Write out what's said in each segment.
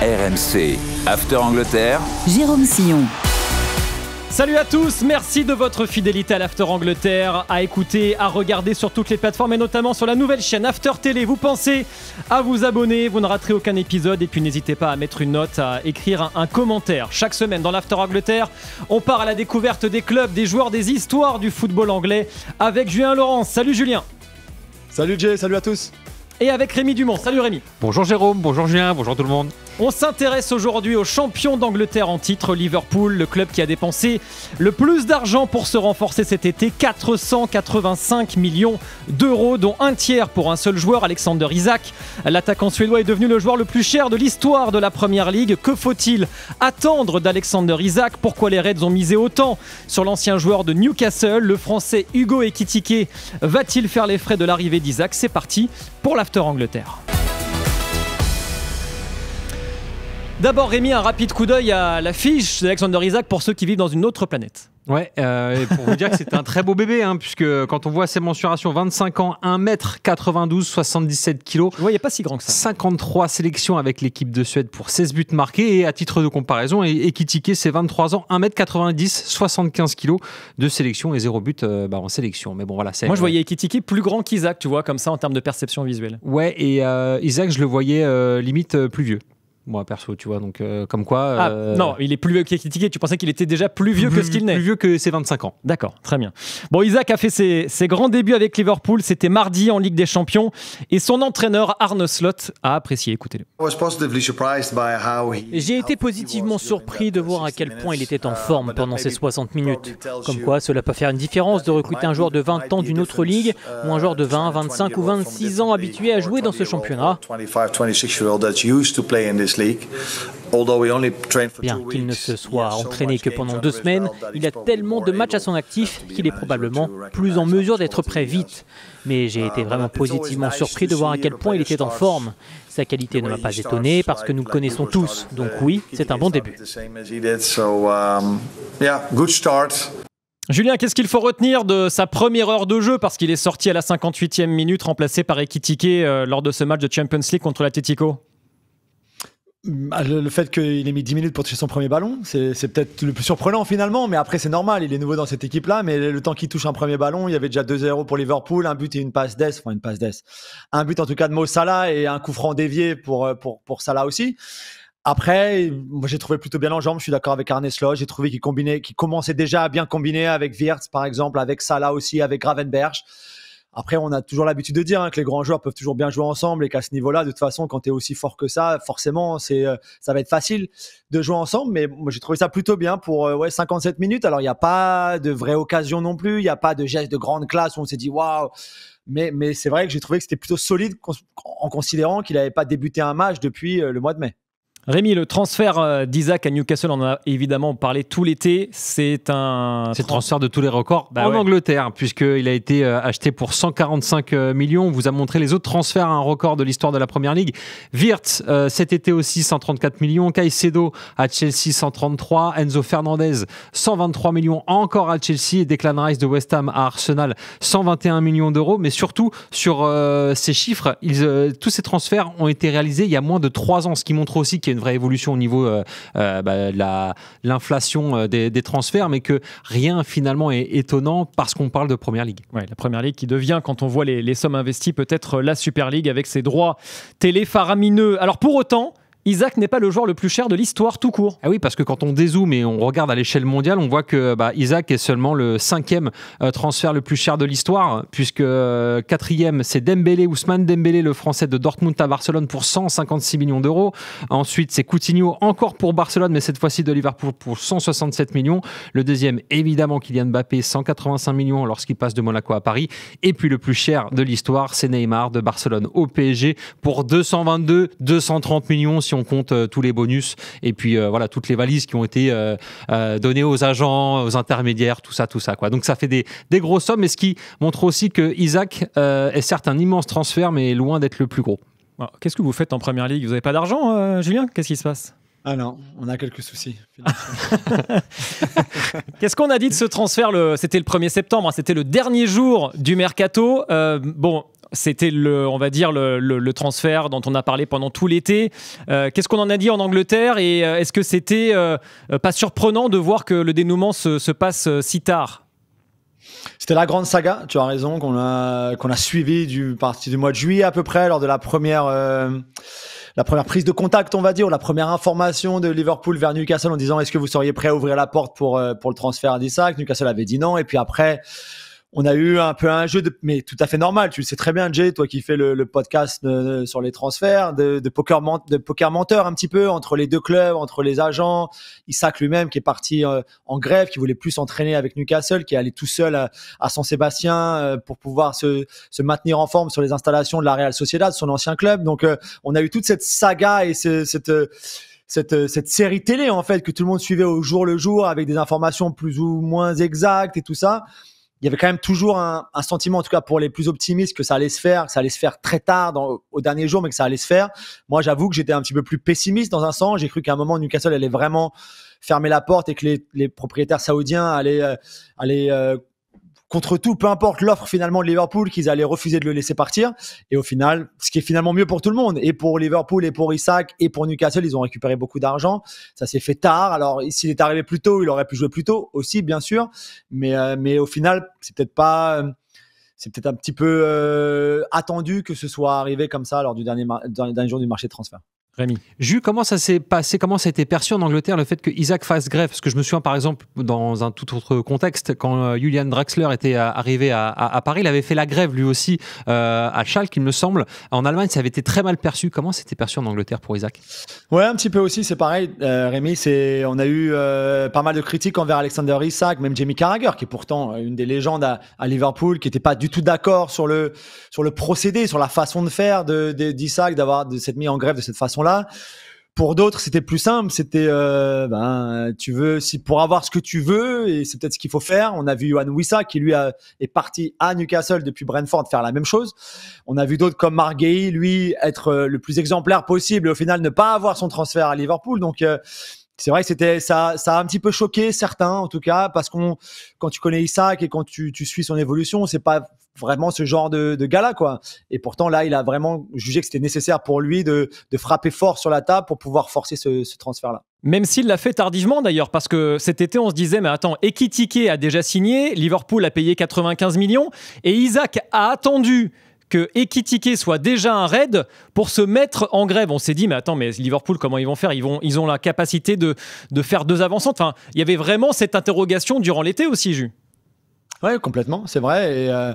RMC, After Angleterre. Jérôme Sillon. Salut à tous, merci de votre fidélité à l'After Angleterre, à écouter, à regarder sur toutes les plateformes et notamment sur la nouvelle chaîne After Télé. Vous pensez à vous abonner, vous ne raterez aucun épisode et puis n'hésitez pas à mettre une note, à écrire un commentaire. Chaque semaine dans l'After Angleterre, on part à la découverte des clubs, des joueurs, des histoires du football anglais avec Julien Laurence. Salut Julien. Salut Jay, salut à tous. Et avec Rémi Dumont. Salut Rémi. Bonjour Jérôme, bonjour Julien, bonjour tout le monde. On s'intéresse aujourd'hui aux champions d'Angleterre en titre, Liverpool, le club qui a dépensé le plus d'argent pour se renforcer cet été, 485 millions d'euros, dont un tiers pour un seul joueur, Alexander Isak. L'attaquant suédois est devenu le joueur le plus cher de l'histoire de la Premier League. Que faut-il attendre d'Alexander Isak? Pourquoi les Reds ont misé autant sur l'ancien joueur de Newcastle? Le français Hugo Ekitike va-t-il faire les frais de l'arrivée d'Isak? C'est parti pour l'After Angleterre. D'abord Rémi, un rapide coup d'œil à la fiche d'Alexander Isak pour ceux qui vivent dans une autre planète. Ouais, pour vous dire que c'est un très beau bébé, puisque quand on voit ses mensurations, 25 ans, 1m92, 77 kg. Ouais, il n'est pas si grand que ça. 53 sélections avec l'équipe de Suède pour 16 buts marqués. Et à titre de comparaison, Ekitike, c'est 23 ans, 1m90, 75 kg de sélection et 0 but en sélection. Mais bon, voilà. Moi, je voyais Ekitike plus grand qu'Isak, tu vois, comme ça en termes de perception visuelle. Ouais, et Isak, je le voyais limite plus vieux. Moi perso, tu vois, donc comme quoi... non, il est plus vieux qu'Ekitike, tu pensais qu'il était déjà plus vieux que ce qu'il n'est. Plus vieux que ses 25 ans. D'accord, très bien. Bon, Isak a fait ses grands débuts avec Liverpool, c'était mardi en Ligue des Champions, et son entraîneur Arne Slot a apprécié, écoutez-le. J'ai été positivement surpris de voir à quel point il était en forme pendant ces 60 minutes. Comme quoi, cela peut faire une différence de recruter un joueur de 20 ans d'une autre ligue, ou un joueur de 20, 25 ou 26 ans habitué à jouer dans ce championnat. Bien qu'il ne se soit entraîné que pendant 2 semaines, il a tellement de matchs à son actif qu'il est probablement plus en mesure d'être prêt vite. Mais j'ai été vraiment positivement surpris de voir à quel point il était en forme. Sa qualité ne m'a pas étonné parce que nous le connaissons tous. Donc oui, c'est un bon début. Julien, qu'est-ce qu'il faut retenir de sa première heure de jeu? Parce qu'il est sorti à la 58e minute, remplacé par Ekitike lors de ce match de Champions League contre l'Atlético. Le fait qu'il ait mis 10 minutes pour toucher son premier ballon, c'est peut-être le plus surprenant finalement, mais après c'est normal, il est nouveau dans cette équipe-là, mais le temps qu'il touche un premier ballon, il y avait déjà 2-0 pour Liverpool, un but et une passe d'ess, un but en tout cas de Mo Salah et un coup franc dévié pour Salah aussi. Après, moi j'ai trouvé plutôt bien en jambes, je suis d'accord avec Arne Slot, j'ai trouvé qu'il commençait déjà à bien combiner avec Wirtz par exemple, avec Salah aussi, avec Gravenberch. Après, on a toujours l'habitude de dire que les grands joueurs peuvent toujours bien jouer ensemble et qu'à ce niveau-là, de toute façon, quand tu es aussi fort que ça, forcément, ça va être facile de jouer ensemble. Mais moi, j'ai trouvé ça plutôt bien pour 57 minutes. Alors, il n'y a pas de vraie occasion non plus. Il n'y a pas de geste de grande classe où on s'est dit « waouh ». Mais c'est vrai que j'ai trouvé que c'était plutôt solide en considérant qu'il n'avait pas débuté un match depuis le mois de mai. Rémi, le transfert d'Isak à Newcastle, on en a évidemment parlé tout l'été. C'est le transfert de tous les records en Angleterre, puisqu'il a été acheté pour 145 millions. On vous a montré les autres transferts à un record de l'histoire de la Premier League. Wirtz, cet été aussi, 134 millions. Caicedo à Chelsea, 133. Enzo Fernandez, 123 millions encore à Chelsea. Et Declan Rice de West Ham à Arsenal, 121 millions d'euros. Mais surtout, sur ces chiffres, tous ces transferts ont été réalisés il y a moins de 3 ans, ce qui montre aussi qu'il y a une vraie évolution au niveau de l'inflation des transferts, mais que rien finalement est étonnant parce qu'on parle de Premier League. Ouais, la Premier League qui devient, quand on voit les sommes investies, peut-être la Super League avec ses droits télé faramineux. Alors pour autant, Isak n'est pas le joueur le plus cher de l'histoire tout court. Ah oui, parce que quand on dézoome et on regarde à l'échelle mondiale, on voit que Isak est seulement le 5e transfert le plus cher de l'histoire, puisque 4e, c'est Dembélé, Ousmane Dembélé, le français de Dortmund à Barcelone pour 156 millions d'euros. Ensuite, c'est Coutinho, encore pour Barcelone, mais cette fois-ci de Liverpool pour 167 millions. Le deuxième, évidemment, Kylian Mbappé, 185 millions lorsqu'il passe de Monaco à Paris. Et puis le plus cher de l'histoire, c'est Neymar de Barcelone au PSG pour 222, 230 millions si on compte tous les bonus et puis toutes les valises qui ont été données aux agents, aux intermédiaires, tout ça quoi. Donc ça fait des grosses sommes, mais ce qui montre aussi que Isak est certes un immense transfert, mais loin d'être le plus gros. Qu'est-ce que vous faites en Première Ligue? Vous n'avez pas d'argent, Julien? Qu'est-ce qui se passe? Ah non, on a quelques soucis. Qu'est-ce qu'on a dit de ce transfert? C'était le 1er septembre, c'était le dernier jour du mercato. c'était on va dire le transfert dont on a parlé pendant tout l'été. Qu'est-ce qu'on en a dit en Angleterre et est-ce que c'était pas surprenant de voir que le dénouement se passe si tard? C'était la grande saga, tu as raison, qu'on a suivi partir du mois de juillet à peu près, lors de la première prise de contact, on va dire, ou la première information de Liverpool vers Newcastle en disant est-ce que vous seriez prêt à ouvrir la porte pour le transfert d'Isak. Newcastle avait dit non, et puis après on a eu un peu un jeu mais tout à fait normal. Tu le sais très bien, Jay, toi qui fais le podcast sur les transferts, de poker menteur un petit peu entre les deux clubs, entre les agents. Isak lui-même qui est parti en grève, qui voulait plus s'entraîner avec Newcastle, qui est allé tout seul à San Sébastien pour pouvoir se maintenir en forme sur les installations de la Real Sociedad, son ancien club. Donc on a eu toute cette saga et cette série télé en fait que tout le monde suivait au jour le jour avec des informations plus ou moins exactes et tout ça. Il y avait quand même toujours un sentiment, en tout cas pour les plus optimistes, que ça allait se faire très tard au dernier jour, mais que ça allait se faire. Moi, j'avoue que j'étais un petit peu plus pessimiste dans un sens. J'ai cru qu'à un moment, Newcastle allait vraiment fermer la porte et que les propriétaires saoudiens allaient contre tout, peu importe l'offre finalement de Liverpool, qu'ils allaient refuser de le laisser partir. Et au final, ce qui est finalement mieux pour tout le monde, et pour Liverpool, et pour Isak, et pour Newcastle, ils ont récupéré beaucoup d'argent. Ça s'est fait tard. Alors, s'il est arrivé plus tôt, il aurait pu jouer plus tôt aussi, bien sûr. Mais au final, c'est peut-être un petit peu attendu que ce soit arrivé comme ça lors du dernier jour du marché de transfert. Rémi. Jules, comment ça s'est passé, comment ça a été perçu en Angleterre le fait que Isak fasse grève? Parce que je me souviens par exemple dans un tout autre contexte quand Julian Draxler était arrivé à Paris, il avait fait la grève lui aussi à Schalke, il me semble. En Allemagne, ça avait été très mal perçu. Comment c'était perçu en Angleterre pour Isak? Ouais, un petit peu aussi, c'est pareil. Rémi, on a eu pas mal de critiques envers Alexander Isak, même Jamie Carragher, qui est pourtant une des légendes à Liverpool, qui n'était pas du tout d'accord sur le procédé, sur la façon de faire d'Isak, de s'être mis en grève de cette façon-là. Pour d'autres, c'était plus simple. C'était, pour avoir ce que tu veux, et c'est peut-être ce qu'il faut faire. On a vu Yohan Wissa qui lui est parti à Newcastle depuis Brentford faire la même chose. On a vu d'autres comme Marc Guéhi, lui, être le plus exemplaire possible et au final ne pas avoir son transfert à Liverpool. Donc c'est vrai que ça a un petit peu choqué certains, en tout cas, parce quand tu connais Isak et quand tu suis son évolution, c'est pas vraiment ce genre de gars-là, quoi. Et pourtant, là, il a vraiment jugé que c'était nécessaire pour lui de frapper fort sur la table pour pouvoir forcer ce transfert-là. Même s'il l'a fait tardivement d'ailleurs, parce que cet été, on se disait, mais attends, Ekitike a déjà signé, Liverpool a payé 95 millions, et Isak a attendu que Ekitike soit déjà un raid pour se mettre en grève. On s'est dit, mais attends, mais Liverpool, comment ils vont faire? Ils ont la capacité de faire deux avancantes. Enfin, il y avait vraiment cette interrogation durant l'été aussi, Jus. Ouais, complètement, c'est vrai.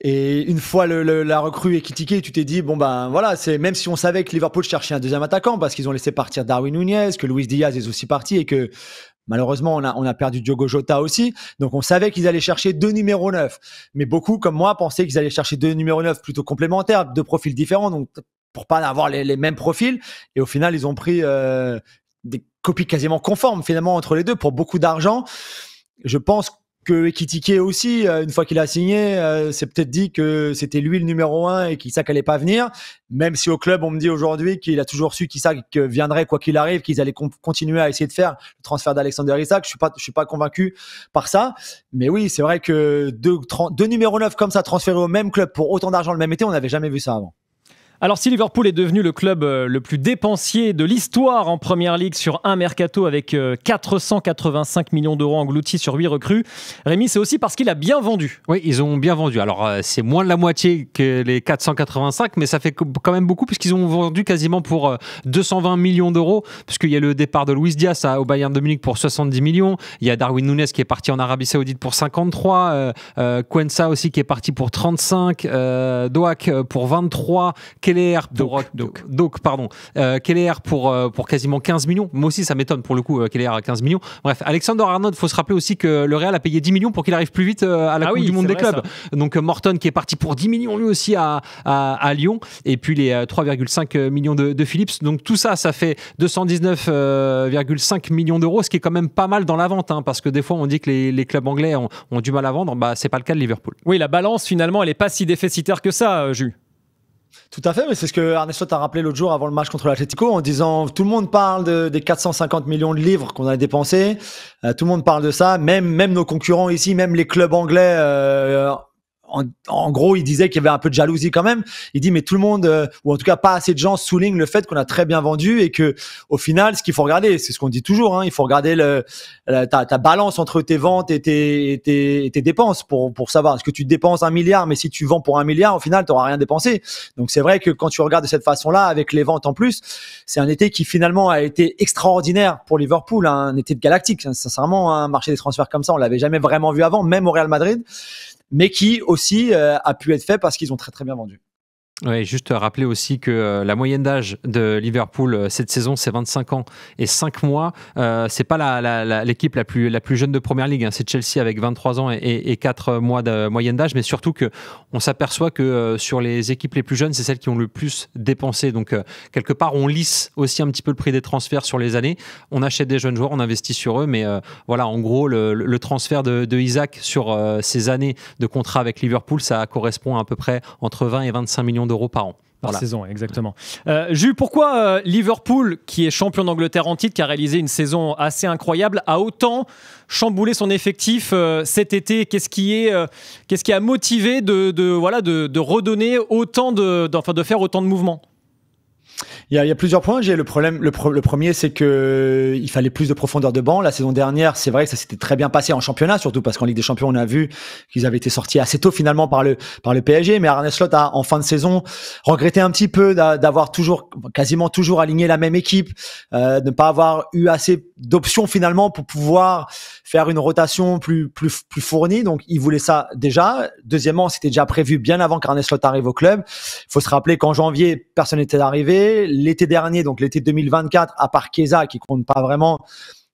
Et une fois la recrue Ekitike, tu t'es dit, bon ben voilà, même si on savait que Liverpool cherchait un deuxième attaquant parce qu'ils ont laissé partir Darwin Nunez, que Luis Diaz est aussi parti et que malheureusement, on a perdu Diogo Jota aussi. Donc, on savait qu'ils allaient chercher deux numéros 9. Mais beaucoup, comme moi, pensaient qu'ils allaient chercher deux numéros 9 plutôt complémentaires, deux profils différents, donc pour pas avoir les mêmes profils. Et au final, ils ont pris des copies quasiment conformes, finalement, entre les deux, pour beaucoup d'argent. Je pense que Ekitike aussi, une fois qu'il a signé, s'est peut-être dit que c'était lui le numéro 1 et qu'Isak allait pas venir. Même si au club, on me dit aujourd'hui qu'il a toujours su qu'Isak viendrait quoi qu'il arrive, qu'ils allaient continuer à essayer de faire le transfert d'Alexander Isak. Je suis pas convaincu par ça. Mais oui, c'est vrai que deux numéros 9 comme ça transférés au même club pour autant d'argent le même été, on n'avait jamais vu ça avant. Alors, si Liverpool est devenu le club le plus dépensier de l'histoire en Première Ligue sur un mercato avec 485 millions d'euros engloutis sur 8 recrues, Rémi, c'est aussi parce qu'il a bien vendu. Oui, ils ont bien vendu. Alors, c'est moins de la moitié que les 485, mais ça fait quand même beaucoup puisqu'ils ont vendu quasiment pour 220 millions d'euros, puisqu'il y a le départ de Luis Diaz au Bayern de Munich pour 70 millions. Il y a Darwin Nunez qui est parti en Arabie Saoudite pour 53, Quensa aussi qui est parti pour 35, Doak pour 23, Keller pour quasiment 15 millions. Moi aussi, ça m'étonne pour le coup, Keller à 15 millions. Bref, Alexander Arnold, il faut se rappeler aussi que le Real a payé 10 millions pour qu'il arrive plus vite à la Coupe du Monde des clubs. Ça. Donc Morton qui est parti pour 10 millions lui aussi à Lyon. Et puis les 3,5 millions de Phillips. Donc tout ça, ça fait 219,5 millions d'euros, ce qui est quand même pas mal dans la vente. Hein, parce que des fois, on dit que les clubs anglais ont du mal à vendre. Bah, c'est pas le cas de Liverpool. Oui, la balance, finalement, elle n'est pas si déficitaire que ça, Jus. Tout à fait, mais c'est ce que Arne Slot a rappelé l'autre jour avant le match contre l'Atlético en disant tout le monde parle des 450 millions de livres qu'on a dépensés, tout le monde parle de ça, même nos concurrents ici, même les clubs anglais en gros, il disait qu'il y avait un peu de jalousie quand même. Il dit mais tout le monde, ou en tout cas pas assez de gens soulignent le fait qu'on a très bien vendu et que au final, ce qu'il faut regarder, c'est ce qu'on dit toujours, hein, il faut regarder ta balance entre tes ventes et tes dépenses pour savoir est-ce que tu dépenses 1 milliard, mais si tu vends pour 1 milliard, au final, tu n'auras rien dépensé. Donc c'est vrai que quand tu regardes de cette façon-là, avec les ventes en plus, c'est un été qui finalement a été extraordinaire pour Liverpool, un été de galactique. Sincèrement, un marché des transferts comme ça, on l'avait jamais vraiment vu avant, même au Real Madrid, mais qui aussi a pu être fait parce qu'ils ont très très bien vendu. Oui, juste rappeler aussi que la moyenne d'âge de Liverpool cette saison, c'est 25 ans et 5 mois. C'est pas l'équipe la plus jeune de Première Ligue, hein. C'est Chelsea avec 23 ans et 4 mois de moyenne d'âge, mais surtout que on s'aperçoit que sur les équipes les plus jeunes, c'est celles qui ont le plus dépensé. Donc quelque part, on lisse aussi un petit peu le prix des transferts sur les années. On achète des jeunes joueurs, on investit sur eux, mais voilà, en gros, le transfert de Isaac sur ces années de contrat avec Liverpool, ça correspond à peu près entre 20 et 25 millions d'euros par an. Par saison, exactement. Jules, pourquoi Liverpool, qui est champion d'Angleterre en titre, qui a réalisé une saison assez incroyable, a autant chamboulé son effectif cet été? Qu'est-ce qui a motivé de redonner autant de faire autant de mouvements? Il y a plusieurs points. Le premier, c'est que il fallait plus de profondeur de banc. La saison dernière, c'est vrai que ça s'était très bien passé en championnat, surtout parce qu'en Ligue des Champions, on a vu qu'ils avaient été sortis assez tôt finalement par le PSG. Mais Arne Slot a, en fin de saison, regretté un petit peu d'avoir quasiment toujours aligné la même équipe, de ne pas avoir eu assez d'options finalement pour pouvoir faire une rotation plus fournie. Donc, il voulait ça déjà. Deuxièmement, c'était déjà prévu bien avant qu'Arne Slot arrive au club. Il faut se rappeler qu'en janvier, personne n'était arrivé. L'été dernier, donc l'été 2024, à part Chiesa qui compte pas vraiment,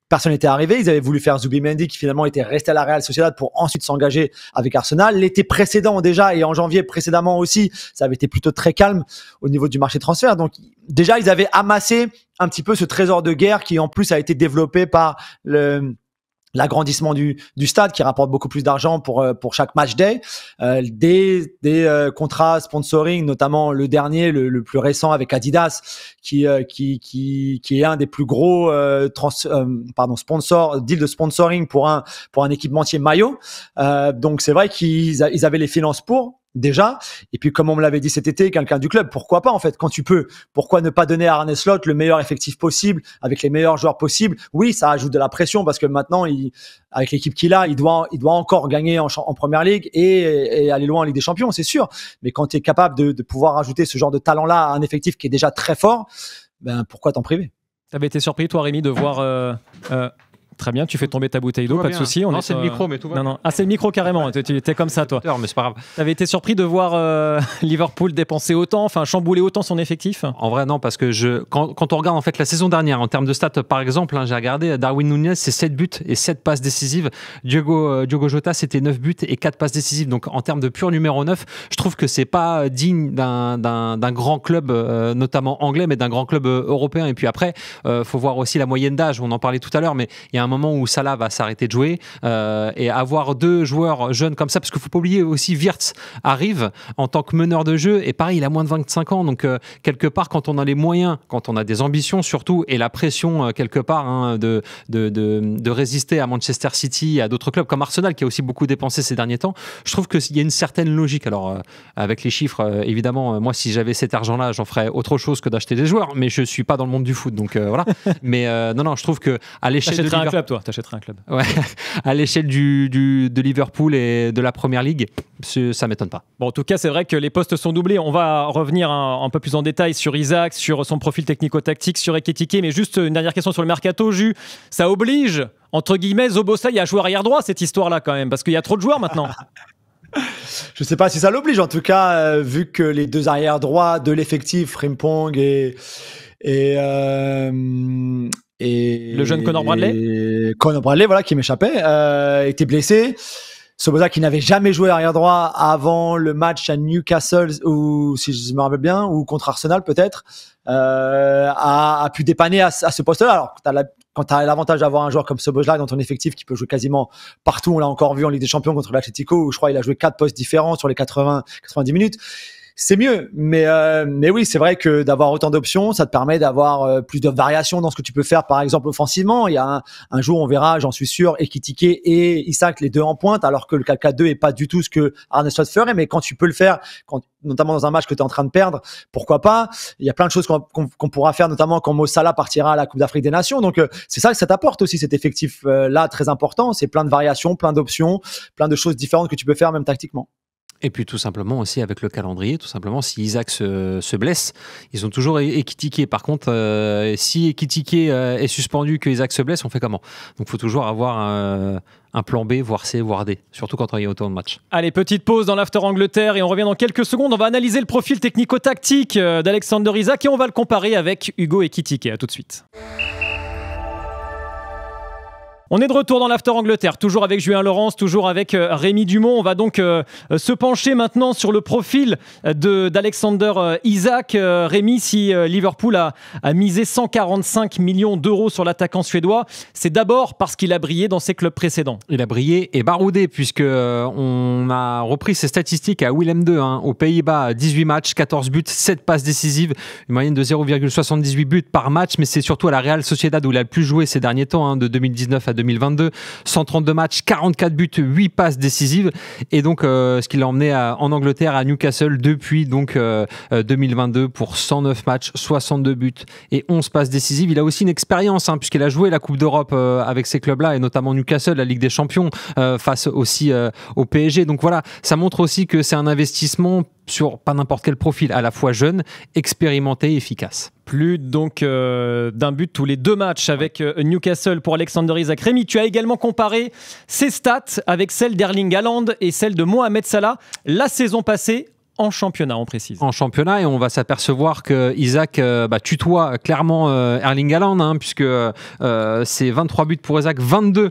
personne n'était arrivé. Ils avaient voulu faire Zubimendi qui finalement était resté à la Real Sociedad pour ensuite s'engager avec Arsenal. L'été précédent déjà et en janvier précédemment aussi, ça avait été plutôt très calme au niveau du marché de transfert. Donc déjà, ils avaient amassé un petit peu ce trésor de guerre qui en plus a été développé par l'agrandissement du stade qui rapporte beaucoup plus d'argent pour chaque match day, des contrats sponsoring, notamment le dernier, le plus récent avec Adidas, qui est un des plus gros deal de sponsoring pour un équipementier maillot. Donc c'est vrai qu'ils avaient les finances pour. Déjà, et puis comme on me l'avait dit cet été, quelqu'un du club, pourquoi pas en fait, quand tu peux, pourquoi ne pas donner à Arne Slot le meilleur effectif possible, avec les meilleurs joueurs possibles? Oui, ça ajoute de la pression parce que maintenant, avec l'équipe qu'il a, il doit encore gagner en Première Ligue et aller loin en Ligue des Champions, c'est sûr. Mais quand tu es capable de pouvoir ajouter ce genre de talent-là à un effectif qui est déjà très fort, ben pourquoi t'en priver? T'avais été surpris, toi, Rémi, de voir... Très bien, tu fais tomber ta bouteille d'eau, pas de souci. Non, c'est le micro, mais tout va bien. Non. Ah, c'est le micro carrément. Tu étais comme ça, toi. Mais c'est pas grave. T'avais été surpris de voir Liverpool dépenser autant, enfin chambouler autant son effectif? En vrai, non, parce que quand on regarde en fait la saison dernière, en termes de stats, par exemple, j'ai regardé Darwin Núñez, c'est 7 buts et 7 passes décisives. Diogo Jota, c'était 9 buts et 4 passes décisives. Donc en termes de pur numéro 9, je trouve que c'est pas digne d'un grand club, notamment anglais, mais d'un grand club européen. Et puis après, faut voir aussi la moyenne d'âge. On en parlait tout à l'heure, mais il y a un moment où Salah va s'arrêter de jouer et avoir deux joueurs jeunes comme ça, parce qu'il ne faut pas oublier aussi Wirtz arrive en tant que meneur de jeu et pareil, il a moins de 25 ans, donc quelque part quand on a les moyens, quand on a des ambitions surtout et la pression quelque part de résister à Manchester City et à d'autres clubs comme Arsenal qui a aussi beaucoup dépensé ces derniers temps, je trouve qu'il y a une certaine logique. Alors avec les chiffres, évidemment, moi si j'avais cet argent-là, j'en ferais autre chose que d'acheter des joueurs, mais je ne suis pas dans le monde du foot, donc voilà. Mais non, je trouve que à l'échelle de un club, toi, t'achèterais un club. Ouais, à l'échelle de Liverpool et de la Première Ligue, ça m'étonne pas. Bon, en tout cas, c'est vrai que les postes sont doublés. On va revenir un peu plus en détail sur Isaac, sur son profil technico-tactique, sur Ekitike, mais juste une dernière question sur le mercato, Jus. Ça oblige, entre guillemets, Szoboszlai à jouer arrière droit, cette histoire-là, quand même, parce qu'il y a trop de joueurs maintenant. Je sais pas si ça l'oblige, en tout cas, vu que les deux arrière droits de l'effectif, Frimpong et le jeune Conor Bradley, voilà, qui m'échappait, était blessé. Szoboszlai qui n'avait jamais joué arrière droit avant le match à Newcastle, ou si je me rappelle bien, ou contre Arsenal peut-être, a pu dépanner à ce poste-là. Alors quand tu as l'avantage d'avoir un joueur comme Szoboszlai dans ton effectif qui peut jouer quasiment partout, on l'a encore vu en Ligue des Champions contre l'Atlético, où je crois qu'il a joué 4 postes différents sur les 90 minutes. c'est mieux. Mais oui, c'est vrai que d'avoir autant d'options, ça te permet d'avoir plus de variations dans ce que tu peux faire, par exemple offensivement. Il y a un jour, on verra, j'en suis sûr, Ekitike et Isak, les deux en pointe, alors que le 4-4-2 est pas du tout ce que Arne Slot ferait. Mais quand tu peux le faire, notamment dans un match que tu es en train de perdre, pourquoi pas? Il y a plein de choses qu'on pourra faire, notamment quand Mo Salah partira à la Coupe d'Afrique des Nations. Donc c'est ça que ça t'apporte aussi, cet effectif là très important. C'est plein de variations, plein d'options, plein de choses différentes que tu peux faire même tactiquement. Et puis tout simplement aussi avec le calendrier, tout simplement si Isak se blesse, ils ont toujours Ekitike. Par contre, si Ekitike est suspendu, que Isak se blesse, on fait comment? Donc il faut toujours avoir un plan B, voire C, voire D, surtout quand il y a autant de matchs. Allez, petite pause dans l'After Angleterre et on revient dans quelques secondes. On va analyser le profil technico-tactique d'Alexander Isak et on va le comparer avec Hugo Ekitike. À tout de suite. On est de retour dans l'After Angleterre, toujours avec Julien Laurence, toujours avec Rémi Dumont. On va donc se pencher maintenant sur le profil d'Alexander Isak. Rémi, si Liverpool a misé 145 millions d'euros sur l'attaquant suédois, c'est d'abord parce qu'il a brillé dans ses clubs précédents. Il a brillé et baroudé puisque on a repris ses statistiques à Willem II, aux Pays-Bas, 18 matchs, 14 buts, 7 passes décisives, une moyenne de 0,78 buts par match, mais c'est surtout à la Real Sociedad où il a le plus joué ces derniers temps, de 2019 à 2022, 132 matchs, 44 buts, 8 passes décisives, et donc ce qui l'a emmené en Angleterre à Newcastle depuis donc 2022 pour 109 matchs, 62 buts et 11 passes décisives. Il a aussi une expérience puisqu'il a joué la Coupe d'Europe avec ces clubs-là et notamment Newcastle, la Ligue des Champions, face aussi au PSG. Donc voilà, ça montre aussi que c'est un investissement sur pas n'importe quel profil, à la fois jeune, expérimenté et efficace. Plus donc d'un but tous les 2 matchs avec Newcastle pour Alexander Isak. Rémi, tu as également comparé ses stats avec celles d'Erling Haaland et celles de Mohamed Salah la saison passée. En championnat, on précise. En championnat, et on va s'apercevoir que Isak tutoie clairement Erling Haaland, puisque c'est 23 buts pour Isak, 22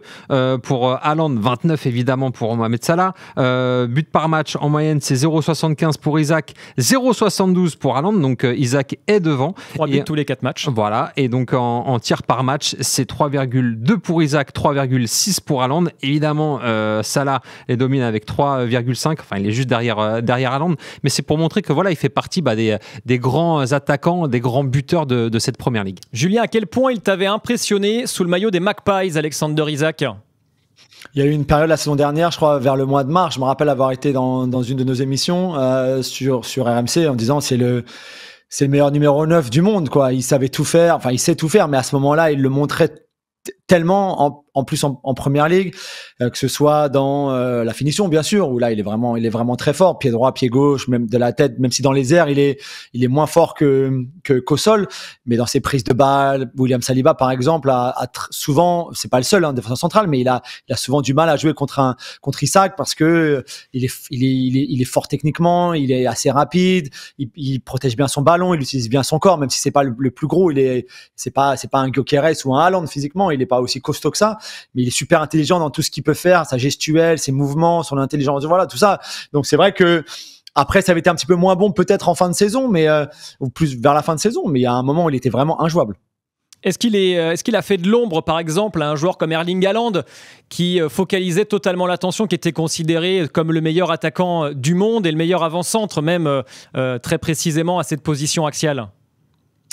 pour Haaland, 29 évidemment pour Mohamed Salah. But par match en moyenne, c'est 0,75 pour Isak, 0,72 pour Haaland, donc Isak est devant. 3 buts tous les 4 matchs. Voilà, et donc en tir par match, c'est 3,2 pour Isak, 3,6 pour Haaland. Évidemment, Salah les domine avec 3,5, enfin il est juste derrière Haaland. Mais c'est pour montrer que voilà, il fait partie des grands attaquants, des grands buteurs de cette première ligue. Julien, à quel point il t'avait impressionné sous le maillot des Magpies, Alexander Isak? Il y a eu une période la saison dernière, je crois, vers le mois de mars. Je me rappelle avoir été dans une de nos émissions sur RMC en disant c'est le meilleur numéro 9 du monde, quoi. Il savait tout faire, enfin il sait tout faire, mais à ce moment-là, il le montrait tellement en plus en première ligue, que ce soit dans la finition bien sûr, où là il est vraiment très fort, pied droit, pied gauche, même de la tête, même si dans les airs il est moins fort qu'au sol, mais dans ses prises de balles, William Saliba par exemple souvent, c'est pas le seul défenseur central, mais il a souvent du mal à jouer contre Isak parce que il est fort techniquement, il est assez rapide, il protège bien son ballon, il utilise bien son corps, même si c'est pas le plus gros, c'est pas un Gyökeres ou un Haaland physiquement, il est pas aussi costaud que ça, mais il est super intelligent dans tout ce qu'il peut faire, sa gestuelle, ses mouvements, son intelligence, voilà, tout ça. Donc c'est vrai que après ça avait été un petit peu moins bon peut-être en fin de saison, mais ou plus vers la fin de saison, mais il y a un moment où il était vraiment injouable. Est-ce qu'il a fait de l'ombre, par exemple, à un joueur comme Erling Haaland, qui focalisait totalement l'attention, qui était considéré comme le meilleur attaquant du monde et le meilleur avant-centre, même très précisément à cette position axiale?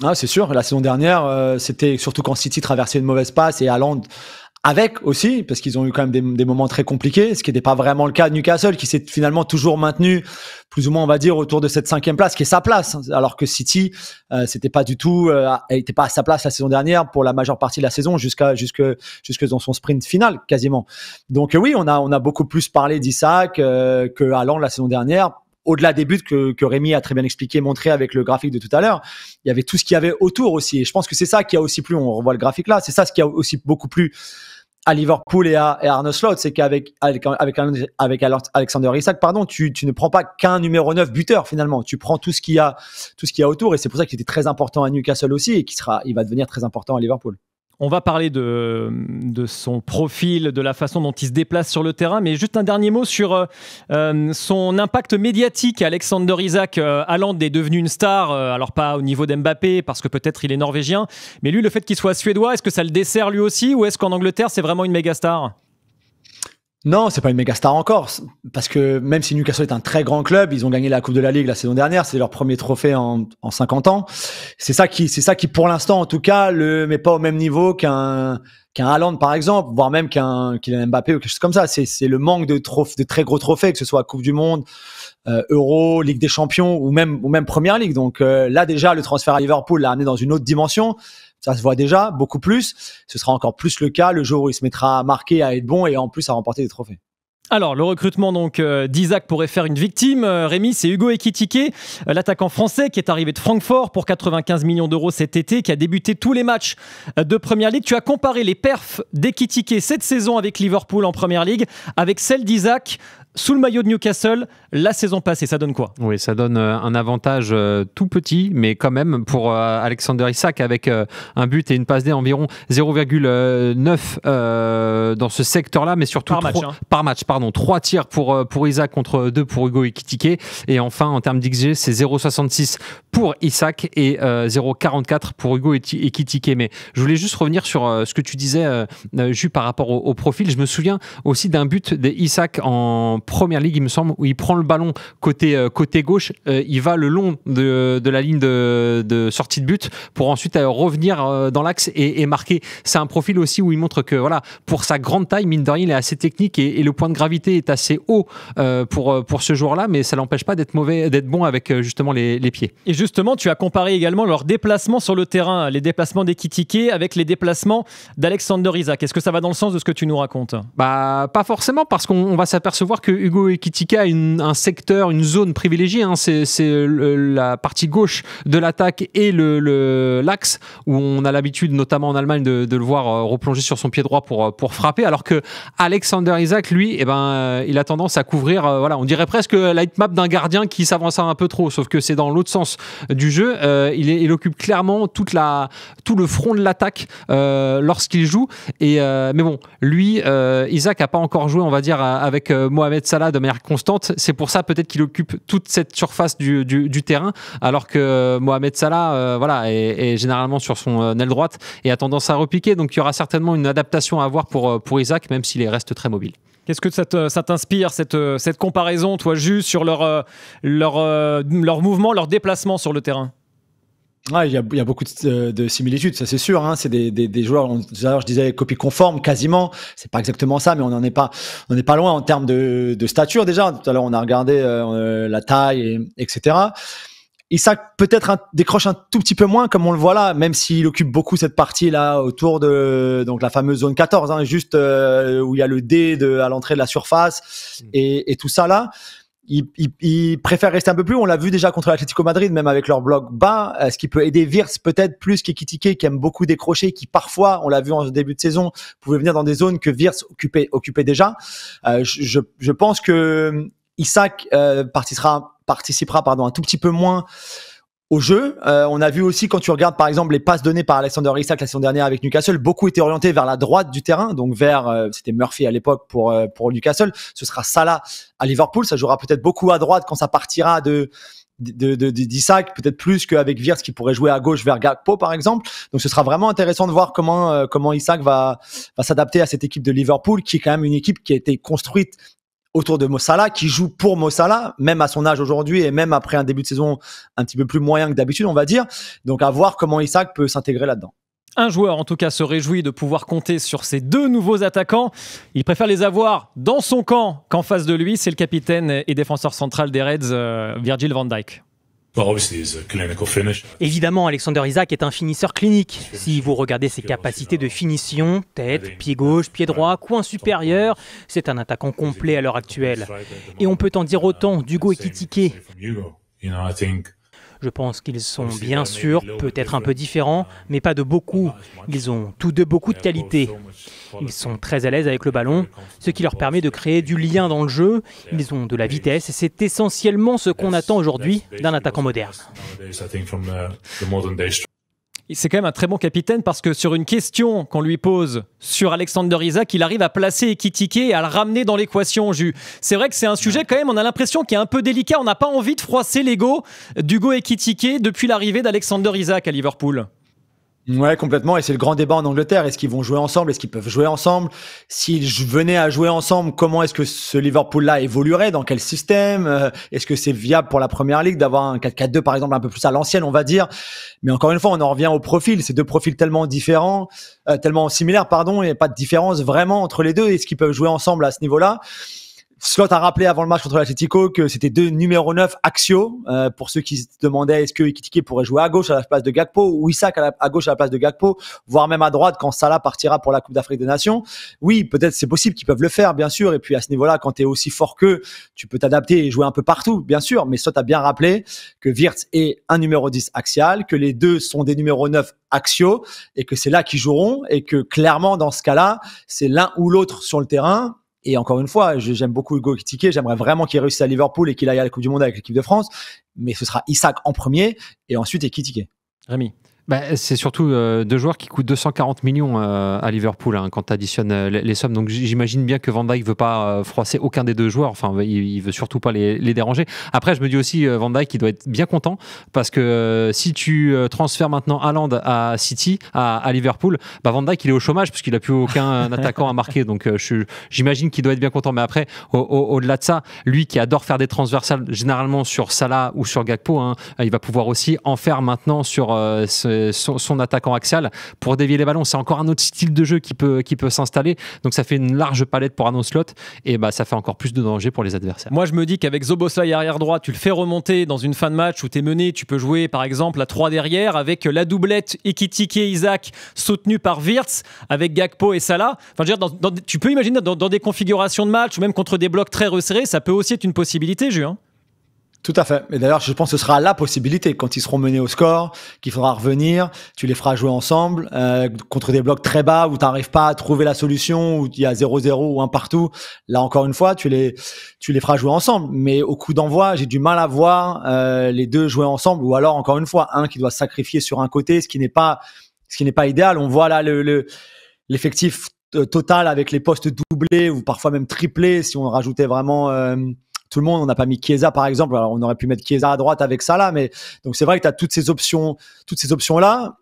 Ah, c'est sûr, la saison dernière, c'était surtout quand City traversait une mauvaise passe et Haaland avec aussi, parce qu'ils ont eu quand même des moments très compliqués, ce qui n'était pas vraiment le cas de Newcastle, qui s'est finalement toujours maintenu, plus ou moins, on va dire, autour de cette 5e place, qui est sa place, alors que City, c'était pas du tout, elle était pas à sa place la saison dernière pour la majeure partie de la saison, jusque dans son sprint final, quasiment. Donc oui, on a beaucoup plus parlé d'Isak que Haaland la saison dernière. Au-delà des buts que Rémi a très bien expliqué, montré avec le graphique de tout à l'heure, il y avait tout ce qu'il y avait autour aussi. Et je pense que c'est ça qui a aussi plu, on revoit le graphique là, c'est ça ce qui a aussi beaucoup plu à Liverpool et à Arne Slot, c'est qu'avec Alexander Isak, tu ne prends pas qu'un numéro 9 buteur finalement, tu prends tout ce qu'il y a autour, et c'est pour ça qu'il était très important à Newcastle aussi et il va devenir très important à Liverpool. On va parler de son profil, de la façon dont il se déplace sur le terrain, mais juste un dernier mot sur son impact médiatique. Alexander Isak, Haaland est devenu une star, alors pas au niveau d'Mbappé, parce que peut-être il est norvégien, mais lui, le fait qu'il soit suédois, est-ce que ça le dessert lui aussi, ou est-ce qu'en Angleterre, c'est vraiment une méga star ? Non, c'est pas une méga star encore, parce que même si Newcastle est un très grand club, ils ont gagné la Coupe de la Ligue la saison dernière, c'est leur premier trophée en 50 ans. C'est ça qui pour l'instant en tout cas le met pas au même niveau qu'un Haaland par exemple, voire même qu'un Kylian Mbappé ou quelque chose comme ça. C'est le manque de très gros trophées, que ce soit Coupe du Monde, Euro, Ligue des Champions ou même Première Ligue. Donc là déjà le transfert à Liverpool l'a amené dans une autre dimension. Ça se voit déjà beaucoup plus. Ce sera encore plus le cas le jour où il se mettra à marquer, à être bon et en plus à remporter des trophées. Alors, le recrutement donc d'Isaac pourrait faire une victime. Rémi, c'est Hugo Ekitike, l'attaquant français qui est arrivé de Francfort pour 95 millions d'euros cet été, qui a débuté tous les matchs de Première Ligue. Tu as comparé les perfs d'Ekitike cette saison avec Liverpool en Première Ligue avec celle d'Isaac sous le maillot de Newcastle la saison passée. Ça donne quoi ? Oui, ça donne un avantage tout petit, mais quand même pour Alexander Isak avec un but et une passe D environ 0,9 dans ce secteur-là, mais surtout par match. 3 tirs pour Isak contre 2 pour Hugo Ekitike. Et enfin, en termes d'XG, c'est 0,66 pour Isak et 0,44 pour Hugo Ekitike. Mais je voulais juste revenir sur ce que tu disais, Jus, par rapport au profil. Je me souviens aussi d'un but d'Isak en Première Ligue, il me semble, où il prend le ballon côté gauche, il va le long de la ligne de sortie de but pour ensuite revenir dans l'axe et marquer. C'est un profil aussi où il montre que voilà, pour sa grande taille, mine de rien, il est assez technique et le point de gravité est assez haut pour ce joueur-là, mais ça l'empêche pas d'être bon avec justement les pieds. Et justement, tu as comparé également leurs déplacements sur le terrain, les déplacements d'Ekitike avec les déplacements d'Alexander Isak. Est-ce que ça va dans le sens de ce que tu nous racontes ? Pas forcément, parce qu'on va s'apercevoir que Hugo Ekitike a un secteur, une zone privilégiée. C'est la partie gauche de l'attaque et l'axe où on a l'habitude, notamment en Allemagne, de le voir replonger sur son pied droit pour frapper. Alors que Alexander Isak, lui, il a tendance à couvrir, on dirait presque la hitmap d'un gardien qui s'avance un peu trop, sauf que c'est dans l'autre sens du jeu. Il occupe clairement tout le front de l'attaque lorsqu'il joue. Mais bon, lui, Isak n'a pas encore joué, on va dire, avec Mohamed Salah de manière constante. C'est pour ça peut-être qu'il occupe toute cette surface du terrain, alors que Mohamed Salah est généralement sur son aile droite et a tendance à repiquer. Donc il y aura certainement une adaptation à avoir pour Isak, même s'il reste très mobile. Qu'est-ce que ça t'inspire, cette comparaison, toi, juste sur leur mouvement, leur déplacement sur le terrain ? Ouais, il y a beaucoup de similitudes, ça c'est sûr. C'est des joueurs. D'ailleurs, je disais copie conforme, quasiment. C'est pas exactement ça, mais on n'en est pas loin en termes de stature déjà. Tout à l'heure, on a regardé la taille, etc. Isak peut-être décroche un tout petit peu moins, comme on le voit là, même s'il occupe beaucoup cette partie là autour de donc la fameuse zone 14, juste où il y a le D à l'entrée de la surface et tout ça là. Il préfère rester un peu plus. On l'a vu déjà contre l'Atlético Madrid, même avec leur bloc bas, ce qui peut aider Wirtz peut-être plus qu'Ekitike, qui aime beaucoup décrocher, qui parfois, on l'a vu en début de saison, pouvait venir dans des zones que Wirtz occupait déjà. Je pense que Isak participera un tout petit peu moins au jeu. On a vu aussi, quand tu regardes par exemple les passes données par Alexander Isak la saison dernière avec Newcastle, beaucoup étaient orientés vers la droite du terrain, donc vers c'était Murphy à l'époque pour Newcastle. Ce sera Salah à Liverpool. Ça jouera peut-être beaucoup à droite quand ça partira d'Isak, peut-être plus qu'avec Wirtz qui pourrait jouer à gauche vers Gakpo par exemple. Donc ce sera vraiment intéressant de voir comment Isak va s'adapter à cette équipe de Liverpool, qui est quand même une équipe qui a été construite autour de Mo Salah, qui joue pour Mo Salah, même à son âge aujourd'hui et même après un début de saison un petit peu plus moyen que d'habitude, on va dire. Donc à voir comment Isak peut s'intégrer là-dedans. Un joueur, en tout cas, se réjouit de pouvoir compter sur ces 2 nouveaux attaquants. Il préfère les avoir dans son camp qu'en face de lui. C'est le capitaine et défenseur central des Reds, Virgil van Dijk. Évidemment, Alexander Isak est un finisseur clinique. Si vous regardez ses capacités de finition, tête, pied gauche, pied droit, coin supérieur, c'est un attaquant complet à l'heure actuelle. Et on peut en dire autant d'Hugo Ekitike. Je pense qu'ils sont bien sûr peut-être un peu différents, mais pas de beaucoup. Ils ont tous deux beaucoup de qualités. Ils sont très à l'aise avec le ballon, ce qui leur permet de créer du lien dans le jeu. Ils ont de la vitesse et c'est essentiellement ce qu'on attend aujourd'hui d'un attaquant moderne. C'est quand même un très bon capitaine parce que sur une question qu'on lui pose sur Alexander Isak, il arrive à placer Ekitike et à le ramener dans l'équation. C'est vrai que c'est un sujet quand même, on a l'impression qu'il est un peu délicat. On n'a pas envie de froisser l'ego d'Hugo Ekitike depuis l'arrivée d'Alexander Isak à Liverpool. Ouais, complètement. Et c'est le grand débat en Angleterre. Est-ce qu'ils vont jouer ensemble? Est-ce qu'ils peuvent jouer ensemble? S'ils venaient à jouer ensemble, comment est-ce que ce Liverpool-là évoluerait? Dans quel système? Est-ce que c'est viable pour la Première Ligue d'avoir un 4-4-2, par exemple, un peu plus à l'ancienne, on va dire? Mais encore une fois, on en revient au profil. C'est deux profils tellement différents, tellement similaires, pardon. Il n'y a pas de différence vraiment entre les deux. Est-ce qu'ils peuvent jouer ensemble à ce niveau-là? Slot a rappelé avant le match contre l'Atlético que c'était deux numéro 9 axiaux. Pour ceux qui se demandaient est-ce que Ekitike pourrait jouer à gauche à la place de Gakpo ou Isak à gauche à la place de Gakpo, voire même à droite quand Salah partira pour la Coupe d'Afrique des Nations. Oui, peut-être c'est possible qu'ils peuvent le faire, bien sûr. Et puis à ce niveau-là, quand tu es aussi fort qu'eux, tu peux t'adapter et jouer un peu partout, bien sûr. Mais Slot a bien rappelé que Wirtz est un numéro 10 axial, que les deux sont des numéros 9 axiaux et que c'est là qu'ils joueront et que clairement, dans ce cas-là, c'est l'un ou l'autre sur le terrain. Et encore une fois, j'aime beaucoup Hugo Ekitike, j'aimerais vraiment qu'il réussisse à Liverpool et qu'il aille à la Coupe du Monde avec l'équipe de France, mais ce sera Isak en premier et ensuite Ekitike. Rémi. C'est surtout deux joueurs qui coûtent 240 millions à Liverpool quand tu additionnes les sommes. Donc j'imagine bien que Van Dijk ne veut pas froisser aucun des deux joueurs. Enfin, il veut surtout pas les déranger. Après, je me dis aussi, Van Dijk, il doit être bien content parce que si tu transfères maintenant Haaland à City, à Liverpool, Van Dijk, il est au chômage parce qu'il n'a plus aucun attaquant à marquer. Donc j'imagine qu'il doit être bien content. Mais après, au-delà de ça, lui qui adore faire des transversales généralement sur Salah ou sur Gakpo, il va pouvoir aussi en faire maintenant sur son attaquant axial pour dévier les ballons. C'est encore un autre style de jeu qui peut s'installer. Donc ça fait une large palette pour Arne Slot et ça fait encore plus de danger pour les adversaires. Moi je me dis qu'avec Szoboszlai arrière droit, tu le fais remonter dans une fin de match où tu es mené, tu peux jouer par exemple à 3 derrière avec la doublette Ekitike et Isak soutenue par Wirtz avec Gakpo et Salah. Enfin, je veux dire, tu peux imaginer dans des configurations de match ou même contre des blocs très resserrés, ça peut aussi être une possibilité, Jules. Tout à fait. Et d'ailleurs, je pense que ce sera la possibilité quand ils seront menés au score, qu'il faudra revenir, tu les feras jouer ensemble contre des blocs très bas où tu n'arrives pas à trouver la solution, où il y a 0-0 ou un partout. Là, encore une fois, tu les feras jouer ensemble. Mais au coup d'envoi, j'ai du mal à voir les deux jouer ensemble, ou alors, encore une fois, un qui doit se sacrifier sur un côté, ce qui n'est pas idéal. On voit là l'effectif total avec les postes doublés ou parfois même triplés si on rajoutait vraiment tout le monde. On n'a pas mis Chiesa par exemple. Alors on aurait pu mettre Chiesa à droite avec Salah, mais donc c'est vrai que tu as toutes ces options là.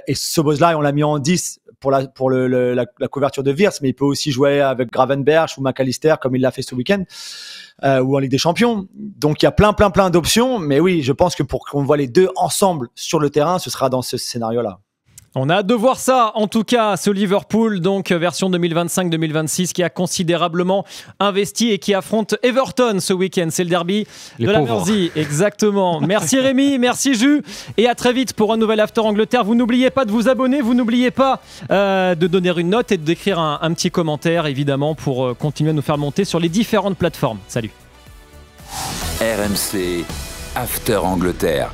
Et Szoboszlai, on l'a mis en 10 pour la couverture de Wirtz, mais il peut aussi jouer avec Gravenberch ou McAllister comme il l'a fait ce week-end. Ou en Ligue des Champions. Donc il y a plein d'options, mais oui, je pense que pour qu'on voit les deux ensemble sur le terrain, ce sera dans ce scénario-là. On a hâte de voir ça, en tout cas, ce Liverpool, donc version 2025-2026, qui a considérablement investi et qui affronte Everton ce week-end. C'est le derby de la Mersey, exactement. Merci Rémi, merci Jus, et à très vite pour un nouvel After Angleterre. Vous n'oubliez pas de vous abonner, vous n'oubliez pas de donner une note et d'écrire un petit commentaire, évidemment, pour continuer à nous faire monter sur les différentes plateformes. Salut. RMC After Angleterre.